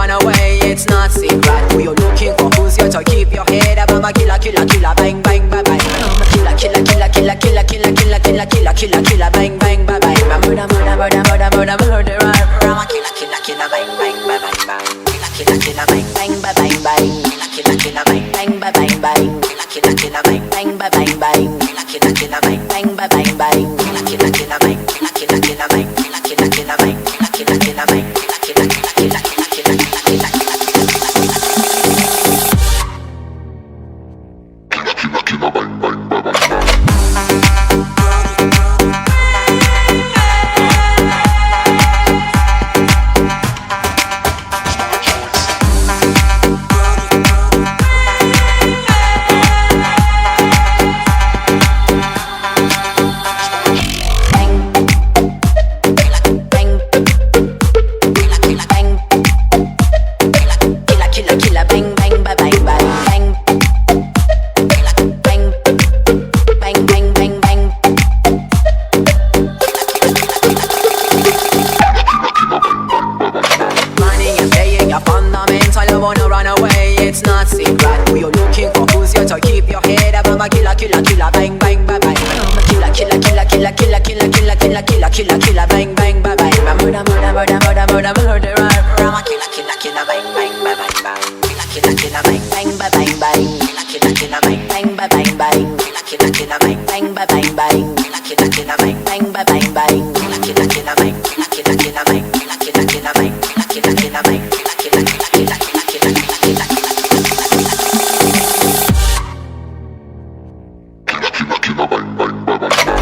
run away, it's not secret. Who you looking for? Who's here to keep your head up? I'm a killer, killer, killer, bang, bang, bang, bang. I'm a killer, killer, killer, killer, killer, killer, killer, killer, killer, killer, killer, bang, bang, bang, bang. I'm a murder, murder, murder, murder, murder, murderer. I'm a killer, killer, killer, bang, bang, bang, bang, bang. Killer, killer, bang, bang, bang, bang, bang. Killer, killer, bang, bang, bang, bang, bang. Killer, killer, bang, bang, bang, bang, bang. Killer, killer, bang, bang, bang, bang, bang. Killer, killer, bang, killer, killer, bang, killer, killer, bang, killer, killer, bang, killer, killer, killer, killer, killer. Killer, killer, bang, bang, bang, bang. I'm murder, murder, murder, murder, murder, murderer. I'm a killer, killer, killer, bang, bang, bang, bang, bang. Killer, killer, bang, bang, bang, bang, bang. Killer, killer, bang, bang, bang, bang, bang. Killer, killer, bang, bang, bang, bang, bang. Killer, killer, bang, bang, bang, bang, bang. Killer, killer, bang, killer, killer, bang, killer, killer, bang, killer, killer, bang, killer, killer, killer, killer, killer, killer, killer, killer, bang, bang, bang, bang.